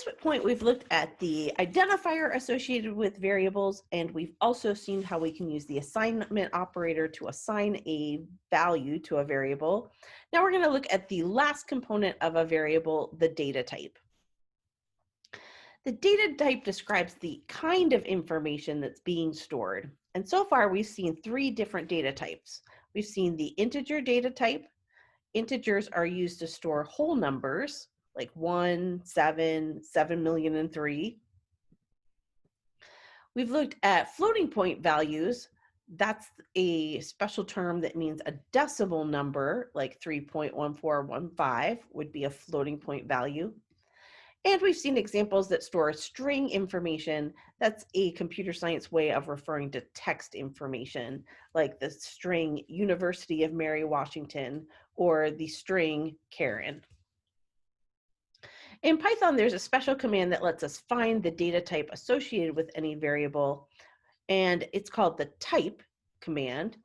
this point, we've looked at the identifier associated with variables, and we've also seen how we can use the assignment operator to assign a value to a variable. Now we're going to look at the last component of a variable, the data type. The data type describes the kind of information that's being stored. And so far, we've seen 3 different data types. We've seen the integer data type. Integers are used to store whole numbers, like 1, 7, 7 million, and 3. We've looked at floating point values. That's a special term that means a decimal number, like 3.1415 would be a floating point value. And we've seen examples that store string information. That's a computer science way of referring to text information, like the string University of Mary Washington or the string Karen. In Python, there's a special command that lets us find the data type associated with any variable, and it's called the type command.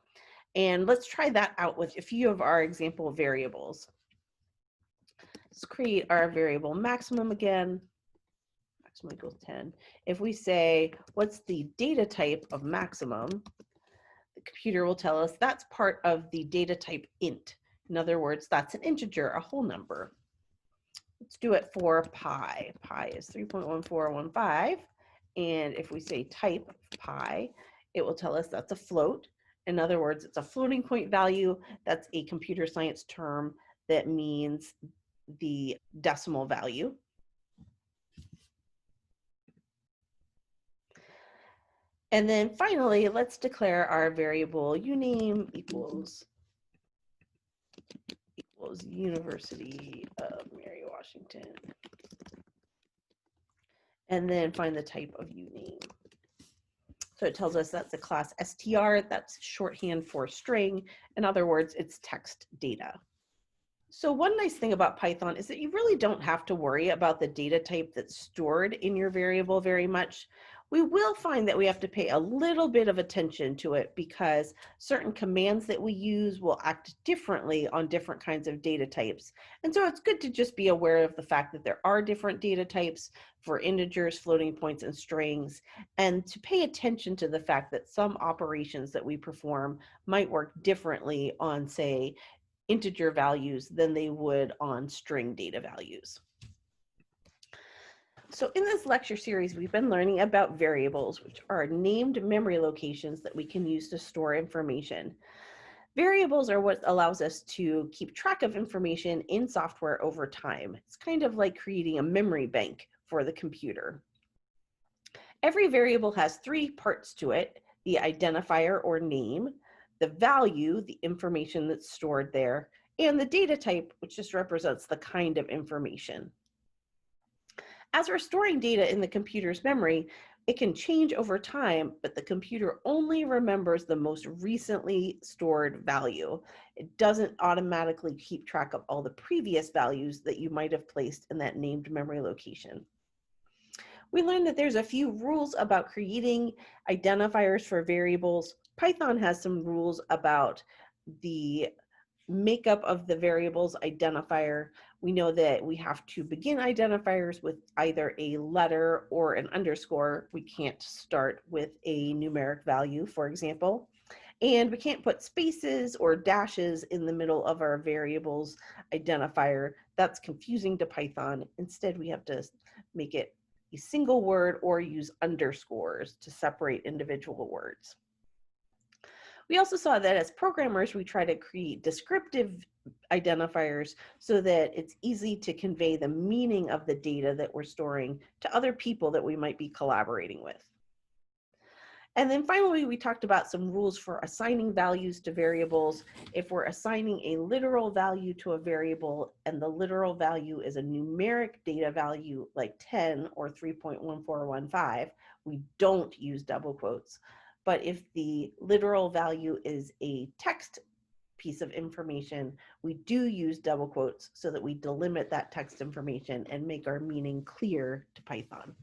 And let's try that out with a few of our example variables. Let's create our variable maximum again. Maximum equals 10. If we say, what's the data type of maximum, the computer will tell us that's part of the data type int. In other words, that's an integer, a whole number. Let's do it for pi. Pi is 3.1415. And if we say type pi, it will tell us that's a float. In other words, it's a floating point value. That's a computer science term that means the decimal value. And then finally, let's declare our variable uname equals University of Mary Washington. And then find the type of uname. So it tells us that's a class str, that's shorthand for string. In other words, it's text data. So one nice thing about Python is that you really don't have to worry about the data type that's stored in your variable very much. We will find that we have to pay a little bit of attention to it because certain commands that we use will act differently on different kinds of data types. And so it's good to just be aware of the fact that there are different data types for integers, floating points, and strings, and to pay attention to the fact that some operations that we perform might work differently on, say, integer values than they would on string data values. So in this lecture series, we've been learning about variables, which are named memory locations that we can use to store information. Variables are what allows us to keep track of information in software over time. It's kind of like creating a memory bank for the computer. Every variable has 3 parts to it: the identifier or name, the value, the information that's stored there, and the data type, which just represents the kind of information. As we're storing data in the computer's memory, it can change over time, but the computer only remembers the most recently stored value. It doesn't automatically keep track of all the previous values that you might have placed in that named memory location. We learned that there's a few rules about creating identifiers for variables. Python has some rules about the makeup of the variable's identifier. We know that we have to begin identifiers with either a letter or an underscore. We can't start with a numeric value, for example. And we can't put spaces or dashes in the middle of our variable's identifier. That's confusing to Python. Instead, we have to make it a single word or use underscores to separate individual words. We also saw that as programmers, we try to create descriptive identifiers so that it's easy to convey the meaning of the data that we're storing to other people that we might be collaborating with. And then finally, we talked about some rules for assigning values to variables. If we're assigning a literal value to a variable and the literal value is a numeric data value like 10 or 3.1415, we don't use double quotes. But if the literal value is a text piece of information, we do use double quotes so that we delimit that text information and make our meaning clear to Python.